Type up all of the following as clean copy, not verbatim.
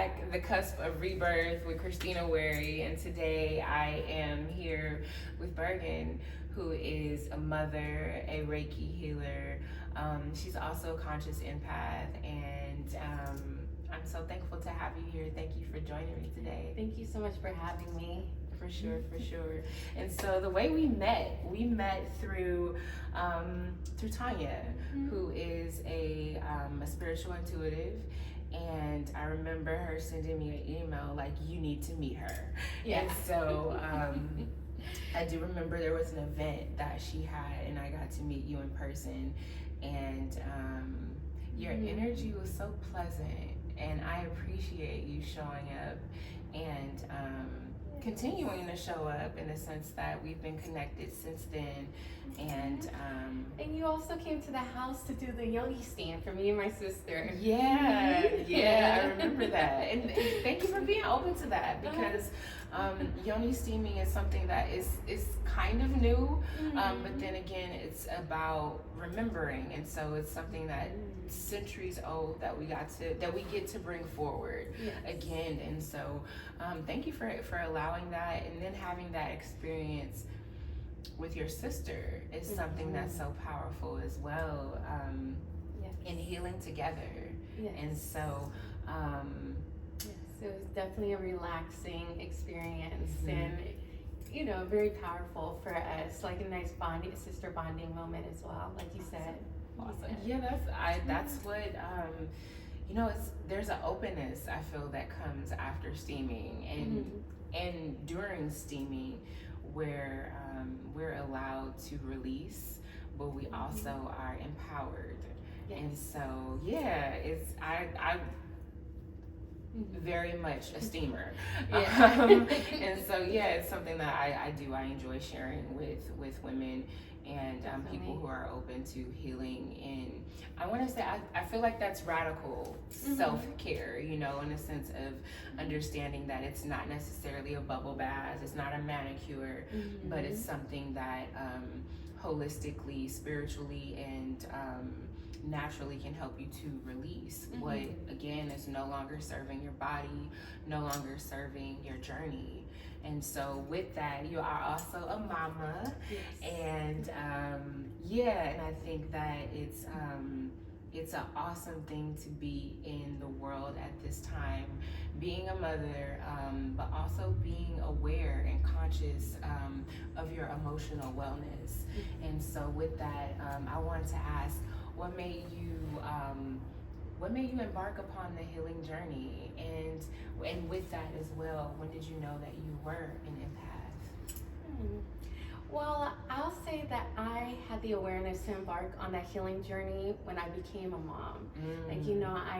back, The Cusp of Rebirth with Christina and today I am here with Bergen, who is a mother, a Reiki healer. She's also a conscious empath, and I'm so thankful to have you here. Thank you for joining me today. Thank you so much for having me. For sure. And so the way we met through Tanya, who is a spiritual intuitive. And I remember her sending me an email like, you need to meet her. Yeah. And so I do remember there was an event that she had, and I got to meet you in person. And your energy was so pleasant, and I appreciate you showing up and continuing to show up, in the sense that we've been connected since then. And you also came to the house to do the yogi stand for me and my sister. Yeah, I remember that. And thank you for being open to that, because yoni steaming is something that is kind of new, but then again, it's about remembering, and so it's something that centuries old that we get to bring forward again. And so thank you for allowing that, and then having that experience with your sister is something that's so powerful as well, in healing together. And so it was definitely a relaxing experience, and very powerful for us, like a nice sister bonding moment as well, like you said. Awesome. Yeah, that's what there's an openness, I feel, that comes after steaming and during steaming, where we're allowed to release, but we also are empowered. And so I very much a steamer. And so it's something that I enjoy sharing with women and people who are open to healing. And I want to say I feel like that's radical self-care, in a sense of understanding that it's not necessarily a bubble bath, it's not a manicure, but it's something that holistically, spiritually, and naturally can help you to release what, again, is no longer serving your body, no longer serving your journey. And so with that, you are also a mama. And and I think that it's an awesome thing to be in the world at this time, being a mother, but also being aware and conscious of your emotional wellness. And so with that, I wanted to ask, what made you embark upon the healing journey? And with that as well, when did you know that you were an empath? Well, I'll say that I had the awareness to embark on that healing journey when I became a mom. I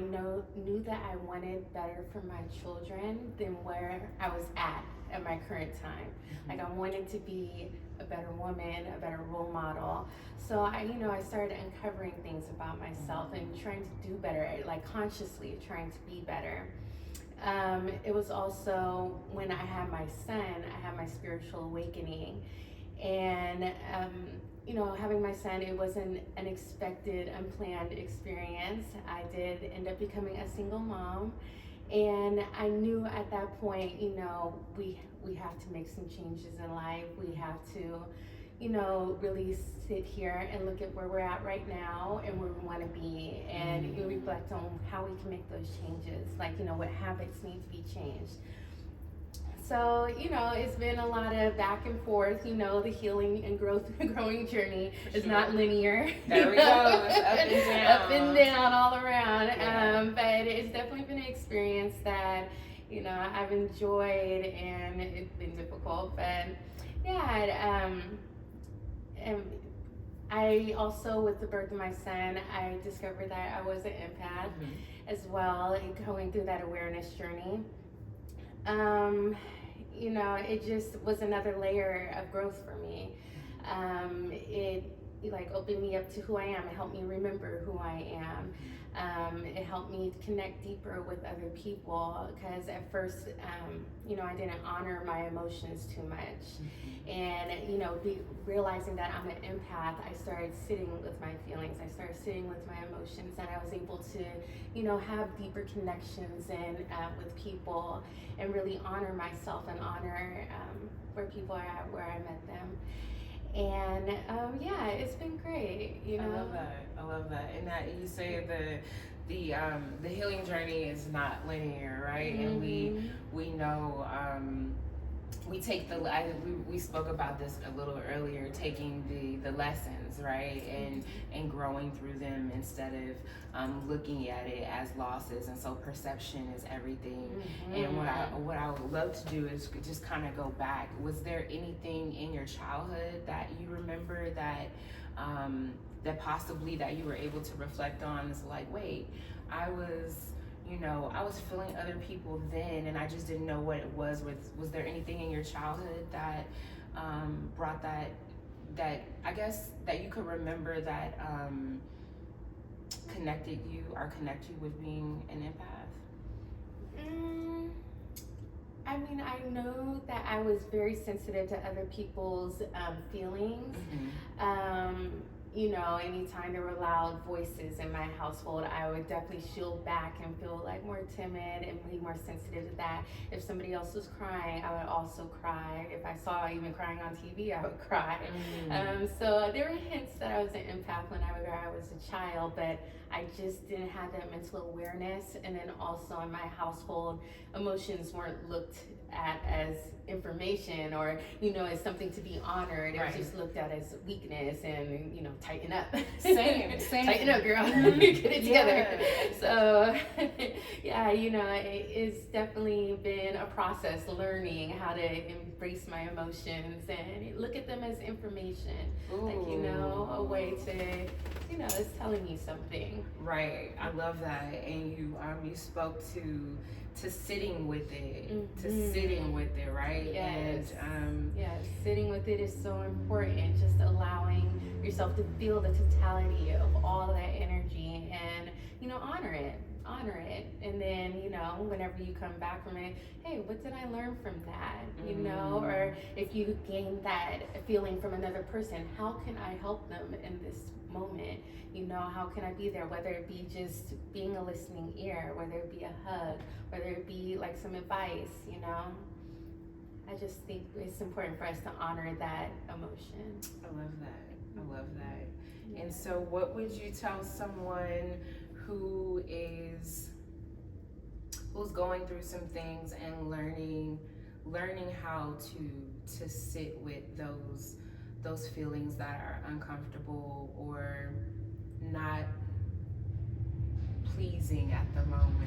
knew that I wanted better for my children than where I was at my current time. Like, I wanted to be a better woman, a better role model. So I started uncovering things about myself and trying to do better, like consciously trying to be better. It was also when I had my son, I had my spiritual awakening. And having my son, it was an unexpected, unplanned experience. I did end up becoming a single mom, and I knew at that point, we have to make some changes in life. We have to, really sit here and look at where we're at right now and where we want to be, and reflect on how we can make those changes. Like, what habits need to be changed. So, it's been a lot of back and forth. The healing and growing journey is not linear. There we go. It's up and down. Up and down all around. But it's definitely been an experience that, I've enjoyed, and it's been difficult. But and I also, with the birth of my son, I discovered that I was an empath as well, and going through that awareness journey. It just was another layer of growth for me. It opened me up to who I am. It helped me remember who I am. It helped me connect deeper with other people because at first, I didn't honor my emotions too much. And, realizing that I'm an empath, I started sitting with my feelings. I started sitting with my emotions, and I was able to, have deeper connections and with people and really honor myself and honor where people are at, where I met them. And it's been great. I love that. And that you say the healing journey is not linear, right? And we know we take we spoke about this a little earlier, taking the lessons, right, and growing through them instead of looking at it as losses. And so perception is everything. And what I would love to do is just kind of go back. Was there anything in your childhood that you remember that possibly that you were able to reflect on? It's like, wait, I was feeling other people then, and I just didn't know what it was. Was there anything in your childhood that brought that I guess that you could remember that connect you with being an empath? I mean, I know that I was very sensitive to other people's feelings. Anytime there were loud voices in my household, I would definitely shield back and feel like more timid and be more sensitive to that. If somebody else was crying, I would also cry. If I saw even crying on TV, I would cry. So there were hints that I was an empath when I was a child, but I just didn't have that mental awareness. And then also in my household, emotions weren't looked at as information or as something to be honored. It was just looked at as weakness and tighten up. Same. Tighten up, girl. Get it together. So it's definitely been a process learning how to embrace my emotions and look at them as information. A way to it's telling you something. Right. I love that. And you spoke to sitting with it, sitting with it, right? Yes. And sitting with it is so important. Just allowing yourself to feel the totality of all of that energy and honor it. And then whenever you come back from it, hey, what did I learn from that? Or if you gain that feeling from another person, how can I help them in this moment? How can I be there? Whether it be just being a listening ear, whether it be a hug, whether it be like some advice, I just think it's important for us to honor that emotion. I love that. Yeah. And so what would you tell someone who's going through some things and learning how to sit with those feelings that are uncomfortable or not pleasing at the moment?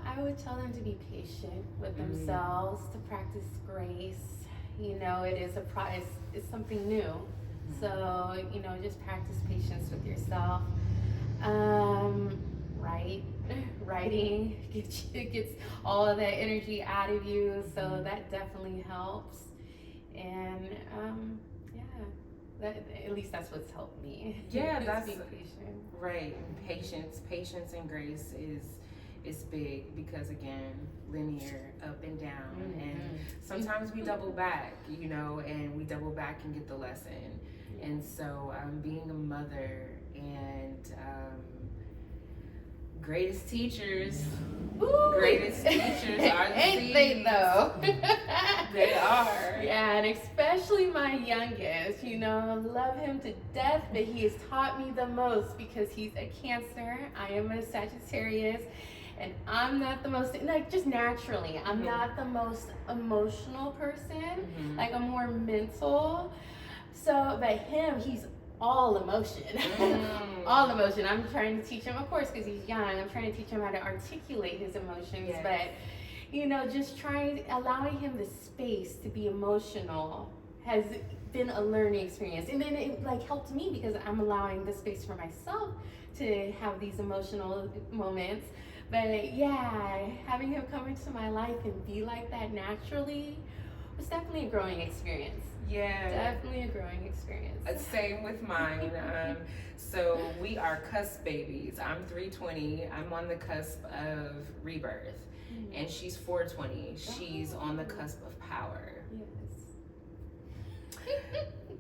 I would tell them to be patient with themselves, to practice grace. It is it's something new. So, just practice patience with yourself. Writing gets all of that energy out of you, so that definitely helps. And at least that's what's helped me. Yeah, that's being patient. Right. Patience and grace is big because again, linear, up and down, and sometimes we double back, and we double back and get the lesson. And so being a mother and greatest teachers are the ain't they though? They are. Yeah, and especially my youngest, love him to death, but he has taught me the most because he's a Cancer. I am a Sagittarius, and I'm not the most, just naturally, I'm not the most emotional person. Like, I'm more mental. So, but him, he's all emotion. All emotion. I'm trying to teach him, of course, because he's young, I'm trying to teach him how to articulate his emotions. Yes. But just allowing him the space to be emotional has been a learning experience. And then it helped me because I'm allowing the space for myself to have these emotional moments. But having him come into my life and be like that naturally it's definitely a growing experience. Yeah. Definitely a growing experience. Same with mine. So we are cusp babies. I'm 320. I'm on the cusp of rebirth. And she's 420. She's on the cusp of power. Yes.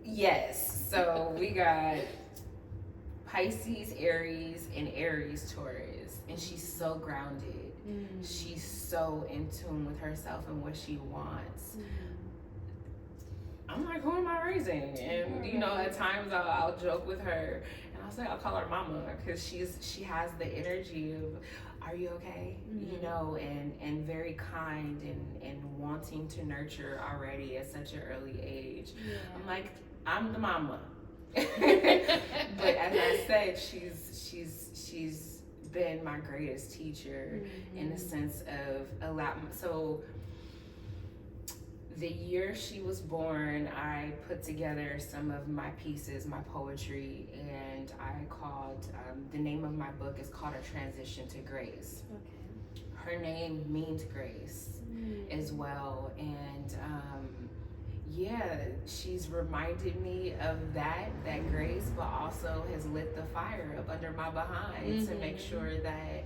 Yes. So we got Pisces, Aries, and Aries, Taurus. And she's so grounded. She's so in tune with herself and what she wants. I'm like, who am I raising? And you know, at times I'll joke with her, and I'll say I'll call her mama because she has the energy of, are you okay? You know, and very kind and wanting to nurture already at such an early age. I'm like, I'm the mama. But as I said, she's been my greatest teacher in the sense of so the year she was born, I put together some of my pieces, my poetry, and I called, the name of my book is called A Transition to Grace. Okay. Her name means grace as well. And yeah, she's reminded me of that grace, but also has lit the fire up under my behind to make sure that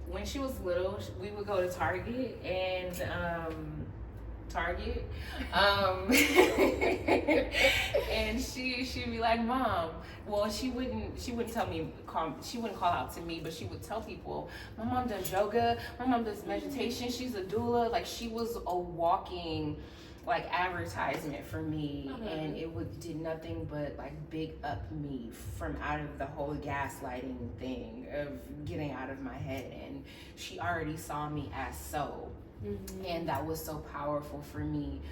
when she was little, we would go to Target and and she'd be like, Mom. Well, she wouldn't call out to me, but she would tell people, my mom does yoga, my mom does meditation, she's a doula. Like, she was a walking like advertisement for me, and it did nothing but like big up me from out of the whole gaslighting thing of getting out of my head. And she already saw me as so. And that was so powerful for me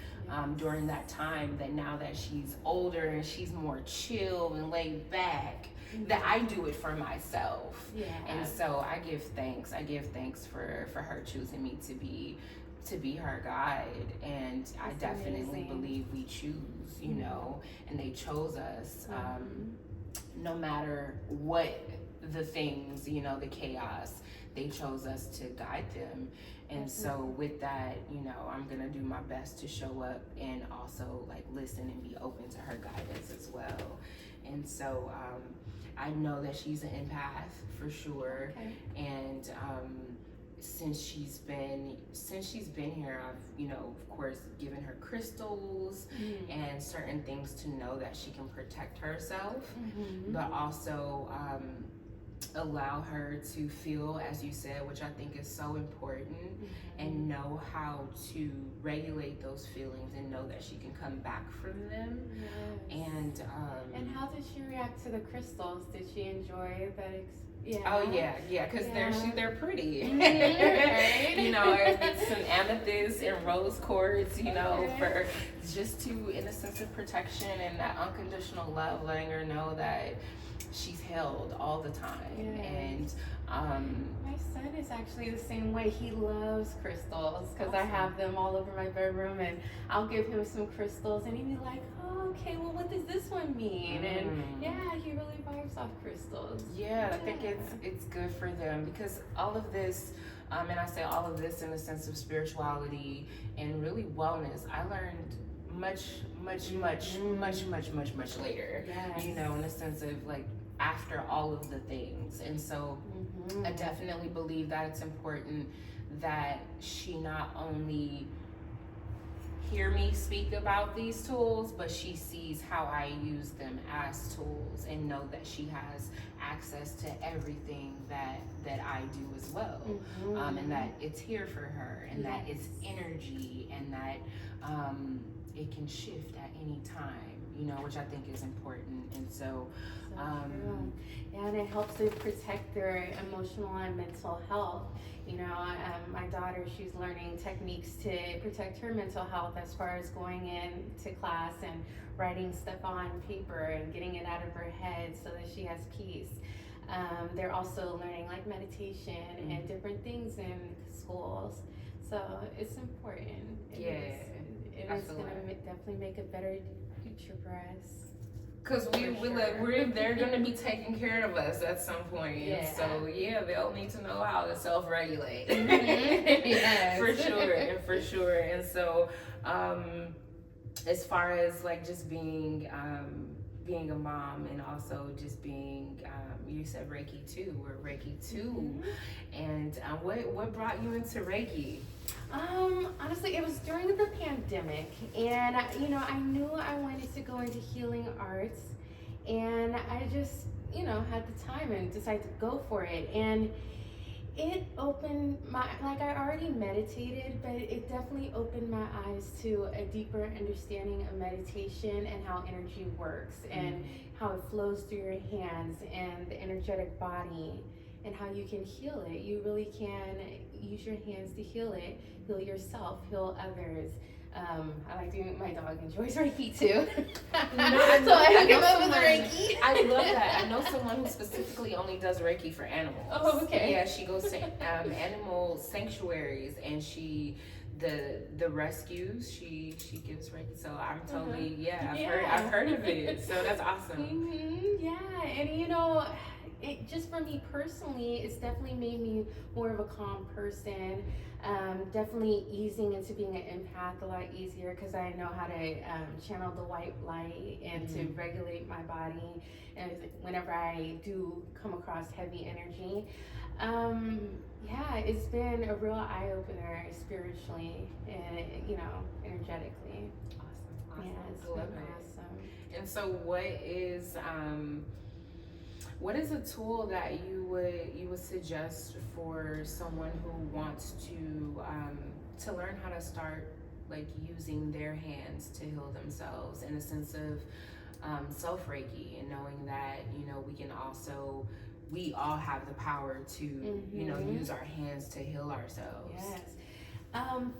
during that time, that now that she's older and she's more chill and laid back, that I do it for myself. And so I give thanks for her choosing me to be her guide. And I definitely believe we choose, you know, and they chose us, no matter what the things, you know, the chaos, they chose us to guide them. And so with that, you know, I'm gonna do my best to show up and also like listen and be open to her guidance as well. And so I know that she's an empath for sure. And since she's been here, I've, you know, of course, given her crystals and certain things to know that she can protect herself, but also allow her to feel, as you said, which I think is so important, and know how to regulate those feelings and know that she can come back from them. And how did she react to the crystals? Did she enjoy that Oh yeah, because they're pretty. Right? You know, it's some amethyst and rose quartz, you know, for just to, in a sense of protection and that unconditional love, letting her know that she's held all the time. And my son is actually the same way. He loves crystals because I have them all over my bedroom, and I'll give him some crystals and he'd be like, oh, okay, well, what does this one mean? And he really vibes off crystals. I think it's good for them, because all of this, and I say all of this in the sense of spirituality and really wellness, I learned much later. You know, in the sense of like after all of the things. And so I definitely believe that it's important that she not only hear me speak about these tools, but she sees how I use them as tools and know that she has access to everything that I do as well. And that it's here for her, and that it's energy, and that it can shift at any time, you know, which I think is important. And so and it helps to protect their emotional and mental health. You know, my daughter, she's learning techniques to protect her mental health as far as going into class and writing stuff on paper and getting it out of her head so that she has peace. They're also learning like meditation and different things in schools. So it's important. It is going to definitely make a better future for us. Because they're going to be taking care of us at some point. Yeah. And so, they'll need to know how to self-regulate. Yes. For sure. And so, as far as like just being a mom and also just being, you said Reiki too. We're Reiki too. And what brought you into Reiki? Honestly, it was during the pandemic, and I knew I wanted to go into healing arts, and I just had the time and decided to go for it. And it opened I already meditated, but it definitely opened my eyes to a deeper understanding of meditation and how energy works and how it flows through your hands and the energetic body and how you can heal it. You really can use your hands to heal it, heal yourself, heal others. I like to, my dog enjoys Reiki too. So I hook him up with Reiki. I love that. I know someone who specifically only does Reiki for animals. Oh, okay. Yeah, she goes to animal sanctuaries and the rescues, she gives Reiki. So I'm totally, I've heard of it. So that's awesome. Yeah, and it just for me personally, it's definitely made me more of a calm person. Definitely easing into being an empath a lot easier because I know how to channel the white light and to regulate my body. And whenever I do come across heavy energy, it's been a real eye opener spiritually and energetically. Awesome. Yeah, it's been awesome. And so, what is a tool that you would suggest for someone who wants to learn how to start like using their hands to heal themselves in a sense of self Reiki and knowing that we all have the power to use our hands to heal ourselves? Yes.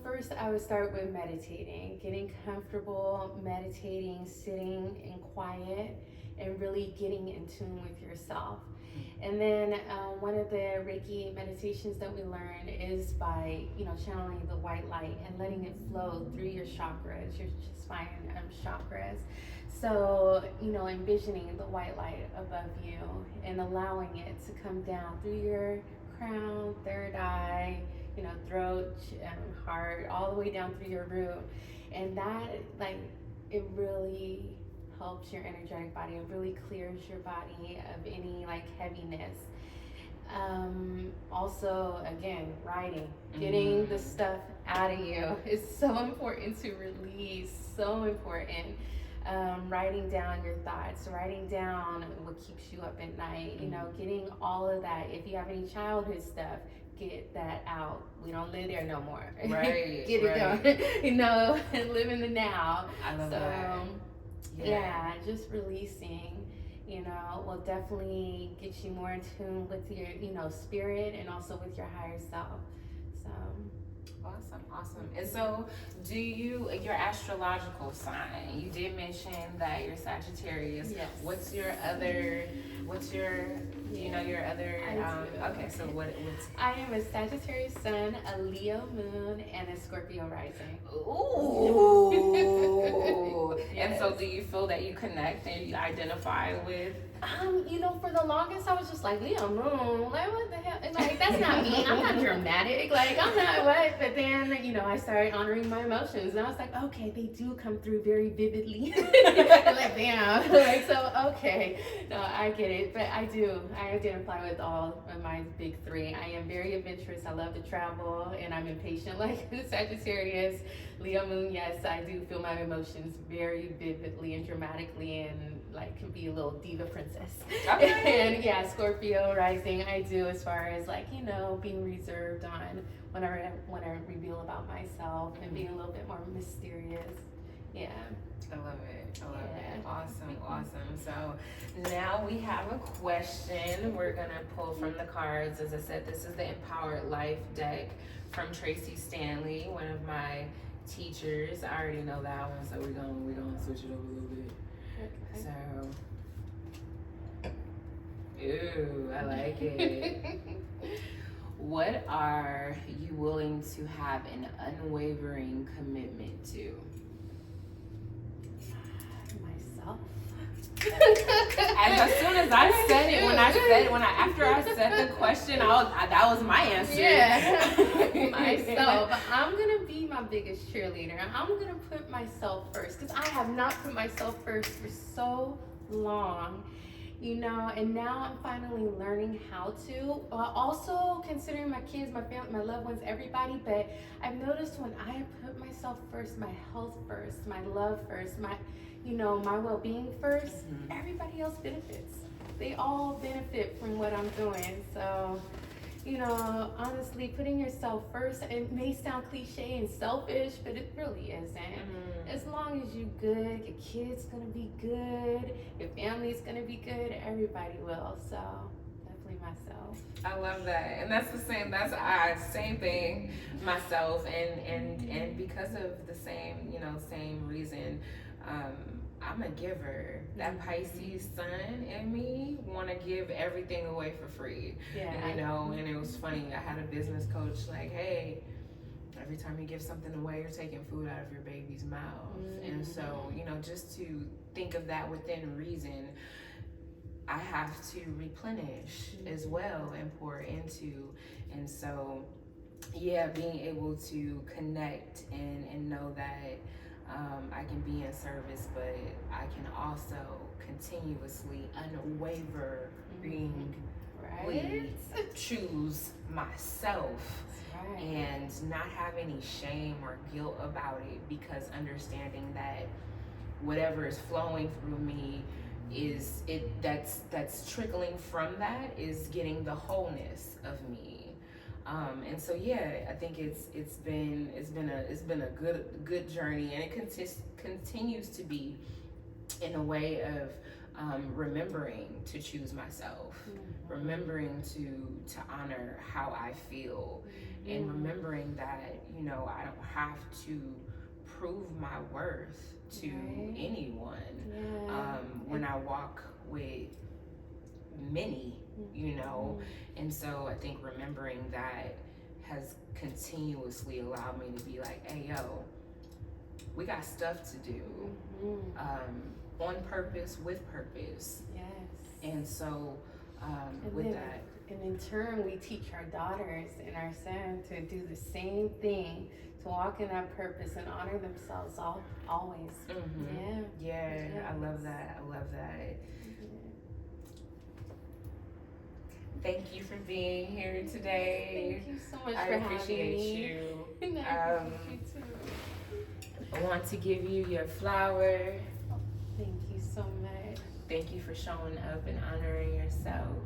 First, I would start with meditating, getting comfortable, meditating, sitting in quiet, and really getting in tune with yourself. And then one of the Reiki meditations that we learn is by, channeling the white light and letting it flow through your chakras, your spine chakras. So, envisioning the white light above you and allowing it to come down through your crown, third eye, throat, heart, all the way down through your root. And that, it really helps your energetic body. It really clears your body of any heaviness. Also, again, writing, getting the stuff out of you is so important to release. So important. Writing down your thoughts, writing down what keeps you up at night. Getting all of that. If you have any childhood stuff, get that out. We don't live there no more. Right. Get it done. And live in the now. I love that. Yeah, just releasing, will definitely get you more in tune with your, spirit and also with your higher self. So. Awesome. And so, your astrological sign, you did mention that you're Sagittarius. Yes. What's your other, okay, so what's... I am a Sagittarius sun, a Leo moon, and a Scorpio rising. Ooh. Yes. And so do you feel that you connect and you identify with... For the longest, I was just like, Leo moon, what the hell? That's not me. I'm not dramatic. I'm not what? But then, I started honoring my emotions. And I was like, okay, they do come through very vividly. Damn. Okay. No, I get it. But I identify with all of my big three. I am very adventurous. I love to travel. And I'm impatient like Sagittarius. Leo moon, yes, I do feel my emotions very vividly and dramatically and can be a little diva princess. Okay. And Scorpio rising, I do as far as being reserved on when I want to reveal about myself and being a little bit more mysterious. Yeah. I love it. Awesome. So now we have a question. We're going to pull from the cards. As I said, this is the Empowered Life deck from Tracy Stanley, one of my teachers. I already know that one, so we're gonna switch it over a little bit. Okay. So, ooh, I like it. What are you willing to have an unwavering commitment to? Myself. And as soon as I said it, after I said the question, that was my answer. Yeah, myself. I'm gonna be my biggest cheerleader. I'm gonna put myself first because I have not put myself first for so long. And now I'm finally learning how to. Also considering my kids, my family, my loved ones, everybody. But I've noticed when I put myself first, my health first, my love first, my well-being first, everybody else benefits. They all benefit from what I'm doing. So, honestly, putting yourself first, it may sound cliche and selfish, but it really isn't. As long as you're good, your kid's gonna be good, your family's gonna be good, everybody will. So, definitely myself. I love that, and that's the same. That's same thing, myself, and because of the same reason. I'm a giver. That Pisces sun in me want to give everything away for free. Yeah. And it was funny. I had a business coach like, hey, every time you give something away, you're taking food out of your baby's mouth. And so, just to think of that within reason, I have to replenish as well and pour into. And so, yeah, being able to connect and know that I can be in service, but I can also continuously, unwaveringly choose myself and not have any shame or guilt about it, because understanding that whatever is flowing through me that's trickling from that is getting the wholeness of me. And so I think it's been a good journey, and it continues to be in a way of remembering to choose myself, remembering to honor how I feel, and remembering that I don't have to prove my worth to anyone. When I walk with many, and so I think remembering that has continuously allowed me to be like, hey, yo, we got stuff to do, on purpose, with purpose. Yes. And so that. And in turn, we teach our daughters and our son to do the same thing, to walk in that purpose and honor themselves always. Yeah, I love that. Thank you for being here today. Thank you so much for having me. I appreciate you. I appreciate you too. I want to give you your flower. Thank you so much. Thank you for showing up and honoring yourself.